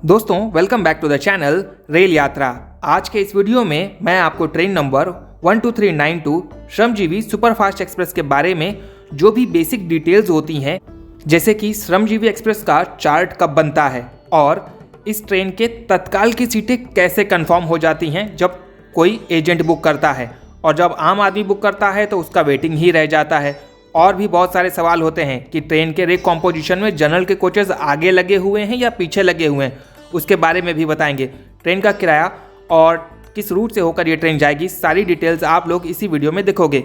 दोस्तों welcome back to the channel Rail Yatra. आज के इस वीडियो में मैं आपको train number 12392 Shramjeevi superfast express के बारे में जो भी बेसिक डिटेल्स होती हैं, जैसे कि श्रमजीवी एक्सप्रेस का चार्ट कब बनता है और इस ट्रेन के तत्काल की सीटें कैसे कंफर्म हो जाती हैं जब कोई एजेंट बुक करता है, और जब आम आदमी बुक करता है तो उसका वेटिंग ही रह जाता है। और भी बहुत सारे सवाल होते हैं कि ट्रेन के रेक कॉम्पोजिशन में जनरल के कोचेस आगे लगे हुए हैं या पीछे लगे हुए हैं, उसके बारे में भी बताएंगे। ट्रेन का किराया और किस रूट से होकर ये ट्रेन जाएगी, सारी डिटेल्स आप लोग इसी वीडियो में देखोगे।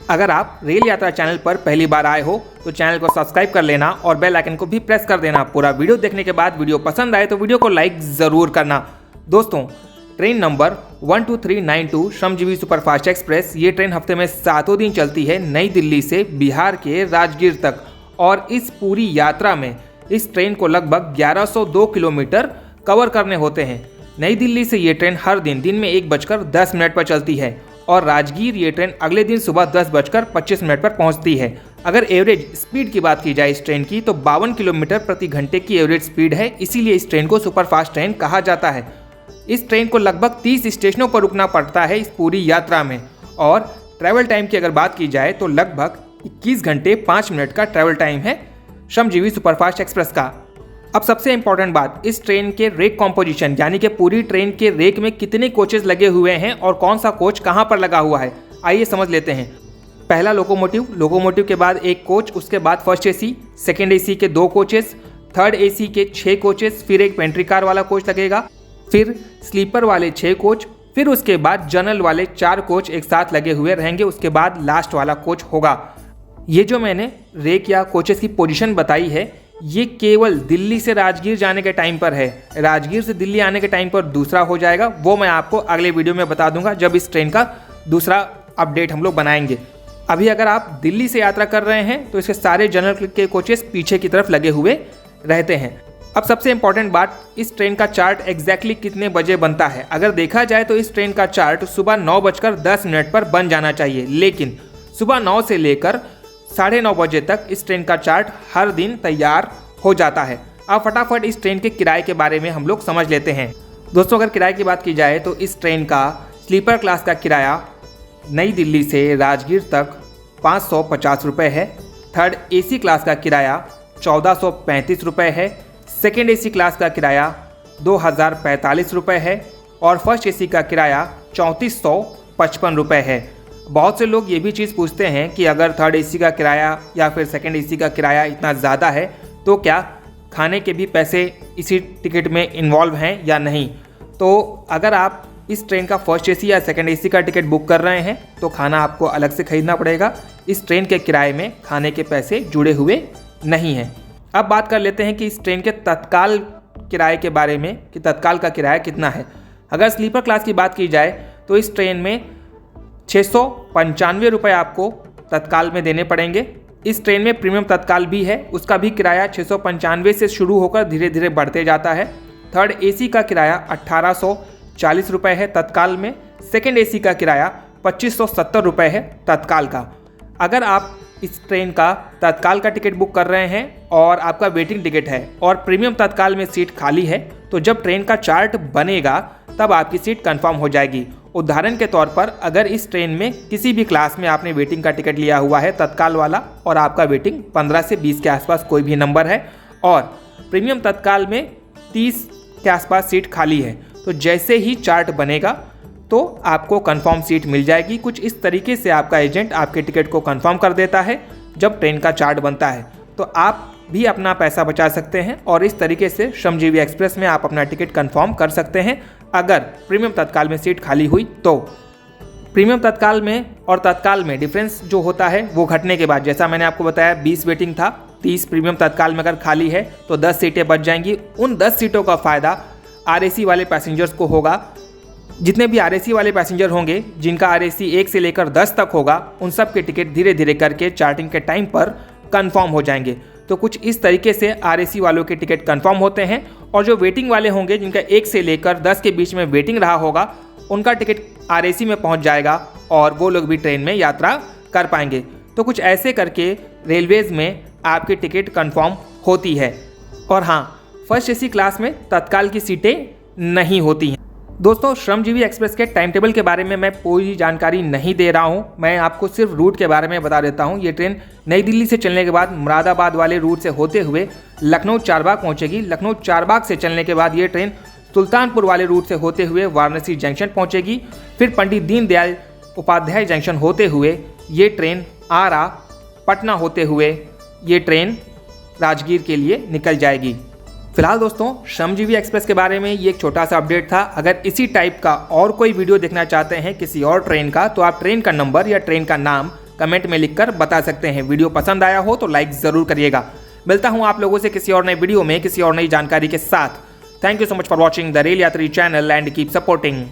अगर आप रेल यात्रा चैनल पर पहली बार आए हो तो चैनल को सब्सक्राइब कर लेना और बेल आइकन को भी प्रेस कर देना। पूरा वीडियो देखने के बाद वीडियो पसंद आए तो वीडियो को लाइक ज़रूर करना। दोस्तों, train number 12392 Shramjeevi superfast express, ये ट्रेन हफ्ते में 7 दिन चलती है नई दिल्ली से बिहार के राजगीर तक। और इस पूरी यात्रा में इस ट्रेन को लगभग 1102 किलोमीटर कवर करने होते हैं। नई दिल्ली से ये ट्रेन हर दिन में 1:10 पर चलती है और राजगीर ये ट्रेन अगले दिन सुबह 10:25 पर पहुंचती है। अगर एवरेज स्पीड की बात की जाए इस ट्रेन की तो 52 किलोमीटर प्रति घंटे की एवरेज स्पीड है, इसीलिए इस ट्रेन को सुपरफास्ट ट्रेन कहा जाता है। इस ट्रेन को लगभग 30 स्टेशनों पर रुकना पड़ता है इस पूरी यात्रा में, और ट्रैवल टाइम की अगर बात की जाए तो लगभग 21 घंटे 5 मिनट का ट्रैवल टाइम है श्रमजीवी सुपरफास्ट एक्सप्रेस का। अब सबसे इंपॉर्टेंट बात, इस ट्रेन के रेक कॉम्पोजिशन यानी कि पूरी ट्रेन के रेक में कितने कोचेस लगे हुए हैं और कौन सा कोच कहां पर लगा हुआ है, आइए समझ लेते हैं। पहला लोकोमोटिव के बाद एक कोच, उसके बाद फर्स्ट एसी, सेकेंड एसी के 2 कोचेस, थर्ड एसी के 6 कोचेस, फिर एक पेंट्री कार वाला कोच लगेगा, फिर स्लीपर वाले 6 कोच, फिर उसके बाद जनरल वाले 4 कोच एक साथ लगे हुए रहेंगे, उसके बाद लास्ट वाला कोच होगा। ये जो मैंने रेक या कोचेस की पोजीशन बताई है, ये केवल दिल्ली से राजगीर जाने के टाइम पर है। राजगीर से दिल्ली आने के टाइम पर दूसरा हो जाएगा, वो मैं आपको अगले वीडियो में बता दूंगा जब इस ट्रेन का दूसरा अपडेट हम लोग बनाएंगे। अभी अगर आप दिल्ली से यात्रा कर रहे हैं तो इसके सारे जनरल के कोचेस पीछे की तरफ लगे हुए रहते हैं। अब सबसे इंपॉर्टेंट बात, इस ट्रेन का चार्ट एग्जैक्टली कितने बजे बनता है। अगर देखा जाए तो इस ट्रेन का चार्ट सुबह 9:10 पर बन जाना चाहिए, लेकिन सुबह 9 से लेकर 9:30 बजे तक इस ट्रेन का चार्ट हर दिन तैयार हो जाता है। अब फटाफट इस ट्रेन के किराए के बारे में हम लोग समझ लेते हैं। दोस्तों, अगर किराए की बात की जाए तो इस ट्रेन का स्लीपर क्लास का किराया नई दिल्ली से राजगीर तक 550 रुपये है। थर्ड एसी क्लास का किराया 1435 रुपये है। सेकेंड एसी क्लास का किराया 2045 रुपये है और फर्स्ट एसी का किराया 3455 रुपये है। बहुत से लोग ये भी चीज़ पूछते हैं कि अगर थर्ड एसी का किराया या फिर सेकेंड एसी का किराया इतना ज़्यादा है तो क्या खाने के भी पैसे इसी टिकट में इन्वॉल्व हैं या नहीं। तो अगर आप इस ट्रेन का फर्स्ट एसी या सेकेंड एसी का टिकट बुक कर रहे हैं तो खाना आपको अलग से खरीदना पड़ेगा। इस ट्रेन के किराए में खाने के पैसे जुड़े हुए नहीं हैं। अब बात कर लेते हैं कि इस ट्रेन के तत्काल किराए के बारे में कि तत्काल का किराया कितना है। अगर स्लीपर क्लास की बात की जाए तो इस ट्रेन में 695 रुपये आपको तत्काल में देने पड़ेंगे। इस ट्रेन में प्रीमियम तत्काल भी है, उसका भी किराया 695 से शुरू होकर धीरे धीरे बढ़ते जाता है। थर्ड एसी का किराया 1840 रुपये है तत्काल में। सेकेंड एसी का किराया 2570 रुपये है तत्काल का। अगर आप इस ट्रेन का तत्काल का टिकट बुक कर रहे हैं और आपका वेटिंग टिकट है और प्रीमियम तत्काल में सीट खाली है, तो जब ट्रेन का चार्ट बनेगा तब आपकी सीट कंफर्म हो जाएगी। उदाहरण के तौर पर, अगर इस ट्रेन में किसी भी क्लास में आपने वेटिंग का टिकट लिया हुआ है तत्काल वाला और आपका वेटिंग 15 से 20 के आसपास कोई भी नंबर है और प्रीमियम तत्काल में 30 के आसपास सीट खाली है, तो जैसे ही चार्ट बनेगा तो आपको कंफर्म सीट मिल जाएगी। कुछ इस तरीके से आपका एजेंट आपके टिकट को कंफर्म कर देता है जब ट्रेन का चार्ट बनता है, तो आप भी अपना पैसा बचा सकते हैं और इस तरीके से श्रमजीवी एक्सप्रेस में आप अपना टिकट कंफर्म कर सकते हैं अगर प्रीमियम तत्काल में सीट खाली हुई तो। प्रीमियम तत्काल में और तत्काल में डिफरेंस जो होता है वो घटने के बाद, जैसा मैंने आपको बताया 20 वेटिंग था, 30 प्रीमियम तत्काल में अगर खाली है तो 10 सीटें बच जाएंगी। उन 10 सीटों का फ़ायदा आरएसी वाले पैसेंजर्स को होगा। जितने भी आरएसी वाले पैसेंजर होंगे जिनका आरएसी 1 से लेकर 10 तक होगा, उन सब के टिकट धीरे धीरे करके चार्टिंग के टाइम पर कंफर्म हो जाएंगे। तो कुछ इस तरीके से आरएसी वालों के टिकट कंफर्म होते हैं और जो वेटिंग वाले होंगे जिनका 1 से लेकर 10 के बीच में वेटिंग रहा होगा, उनका टिकट आरएसी में पहुंच जाएगा और वो लोग भी ट्रेन में यात्रा कर पाएंगे। तो कुछ ऐसे करके रेलवेज़ में आपकी टिकट कंफर्म होती है। और हाँ, फर्स्ट एसी क्लास में तत्काल की सीटें नहीं होती हैं। दोस्तों, श्रमजीवी एक्सप्रेस के टाइम टेबल के बारे में मैं कोई जानकारी नहीं दे रहा हूं, मैं आपको सिर्फ रूट के बारे में बता देता हूं। ये ट्रेन नई दिल्ली से चलने के बाद मुरादाबाद वाले रूट से होते हुए लखनऊ चारबाग पहुंचेगी। लखनऊ चारबाग से चलने के बाद ये ट्रेन सुल्तानपुर वाले रूट से होते हुए वाराणसी जंक्शन पहुंचेगी। फिर पंडित दीनदयाल उपाध्याय जंक्शन होते हुए ये ट्रेन आरा, पटना होते हुए ये ट्रेन राजगीर के लिए निकल जाएगी। फिलहाल दोस्तों, श्रमजीवी एक्सप्रेस के बारे में ये एक छोटा सा अपडेट था। अगर इसी टाइप का और कोई वीडियो देखना चाहते हैं किसी और ट्रेन का, तो आप ट्रेन का नंबर या ट्रेन का नाम कमेंट में लिखकर बता सकते हैं। वीडियो पसंद आया हो तो लाइक ज़रूर करिएगा। मिलता हूँ आप लोगों से किसी और नए वीडियो में किसी और नई जानकारी के साथ। Thank you so much for watching the rail यात्री चैनल एंड कीप सपोर्टिंग।